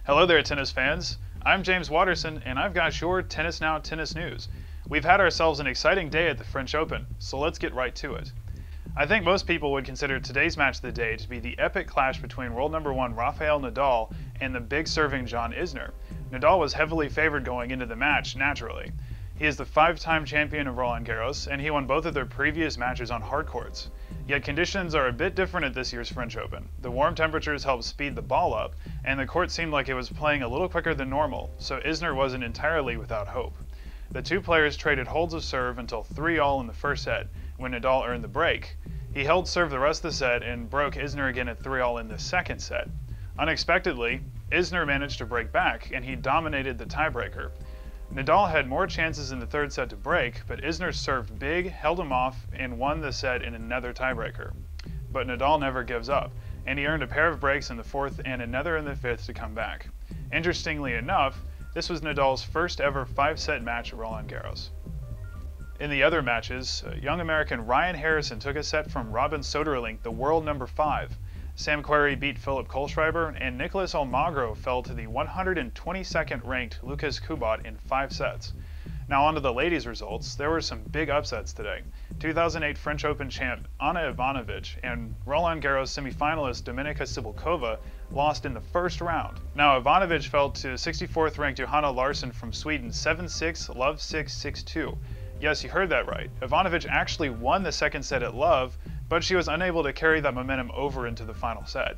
Hello there, tennis fans. I'm James Waterson, and I've got your Tennis Now tennis news. We've had ourselves an exciting day at the French Open, so let's get right to it. I think most people would consider today's match of the day to be the epic clash between world number 1 Rafael Nadal and the big serving John Isner. Nadal was heavily favored going into the match, naturally. He is the 5-time champion of Roland Garros, and he won both of their previous matches on hard courts. Yet conditions are a bit different at this year's French Open. The warm temperatures helped speed the ball up, and the court seemed like it was playing a little quicker than normal, so Isner wasn't entirely without hope. The two players traded holds of serve until 3-all in the first set, when Nadal earned the break. He held serve the rest of the set and broke Isner again at 3-all in the second set. Unexpectedly, Isner managed to break back, and he dominated the tiebreaker. Nadal had more chances in the third set to break, but Isner served big, held him off, and won the set in another tiebreaker. But Nadal never gives up, and he earned a pair of breaks in the fourth and another in the fifth to come back. Interestingly enough, this was Nadal's first ever 5-set match at Roland Garros. In the other matches, young American Ryan Harrison took a set from Robin Soderling, the world number 5. Sam Querrey beat Philip Kohlschreiber, and Nicolas Almagro fell to the 122nd ranked Lucas Kubot in 5 sets. Now on to the ladies' results. There were some big upsets today. 2008 French Open champ Ana Ivanovic and Roland Garros semifinalist Dominika Cibulkova lost in the first round. Now Ivanovic fell to 64th ranked Johanna Larsson from Sweden 7-6, love 6-6-2. Yes, you heard that right. Ivanovic actually won the second set at love, but she was unable to carry that momentum over into the final set.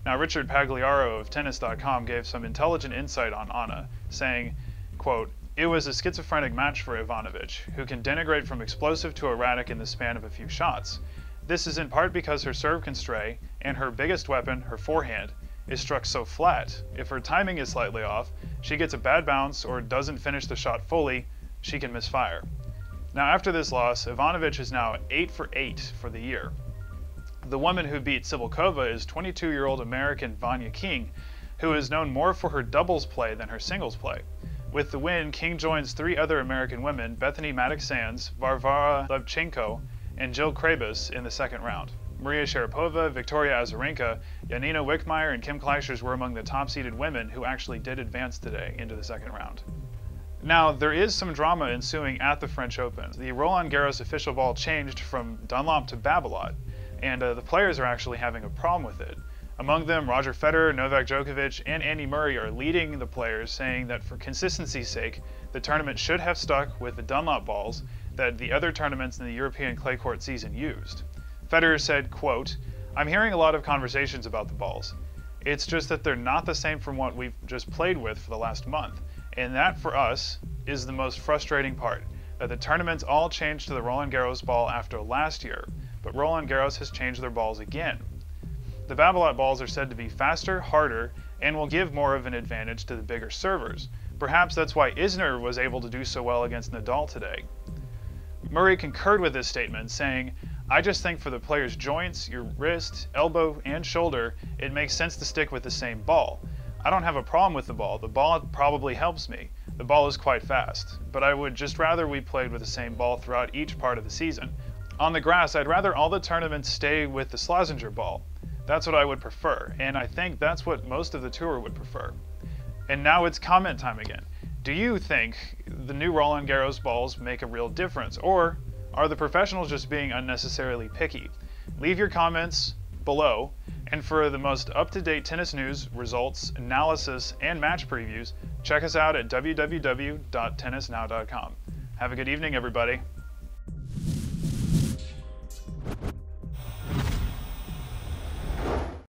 Now Richard Pagliaro of Tennis.com gave some intelligent insight on Ana, saying, quote, "It was a schizophrenic match for Ivanovic, who can denigrate from explosive to erratic in the span of a few shots. This is in part because her serve can stray, and her biggest weapon, her forehand, is struck so flat. If her timing is slightly off, she gets a bad bounce or doesn't finish the shot fully, she can misfire." Now after this loss, Ivanovic is now 8 for 8 for the year. The woman who beat Cibulkova is 22-year-old American Vania King, who is known more for her doubles play than her singles play. With the win, King joins 3 other American women, Bethany Maddox-Sands, Varvara Levchenko, and Jill Krabus in the second round. Maria Sharapova, Victoria Azarenka, Janina Wickmeyer, and Kim Clijsters were among the top-seeded women who actually did advance today into the second round. Now, there is some drama ensuing at the French Open. The Roland Garros official ball changed from Dunlop to Babolat, and the players are actually having a problem with it. Among them, Roger Federer, Novak Djokovic, and Andy Murray are leading the players, saying that for consistency's sake, the tournament should have stuck with the Dunlop balls that the other tournaments in the European clay court season used. Federer said, quote, "I'm hearing a lot of conversations about the balls. It's just that they're not the same from what we've just played with for the last month. And that, for us, is the most frustrating part, that the tournaments all changed to the Roland Garros ball after last year, but Roland Garros has changed their balls again. The Babolat balls are said to be faster, harder, and will give more of an advantage to the bigger servers. Perhaps that's why Isner was able to do so well against Nadal today." Murray concurred with this statement, saying, "I just think for the player's joints, your wrist, elbow, and shoulder, it makes sense to stick with the same ball. I don't have a problem with the ball. The ball probably helps me. The ball is quite fast. But I would just rather we played with the same ball throughout each part of the season. On the grass, I'd rather all the tournaments stay with the Schlesinger ball. That's what I would prefer, and I think that's what most of the tour would prefer." And now it's comment time again. Do you think the new Roland Garros balls make a real difference, or are the professionals just being unnecessarily picky? Leave your comments below, and for the most up-to-date tennis news, results, analysis, and match previews, check us out at www.tennisnow.com. Have a good evening, everybody.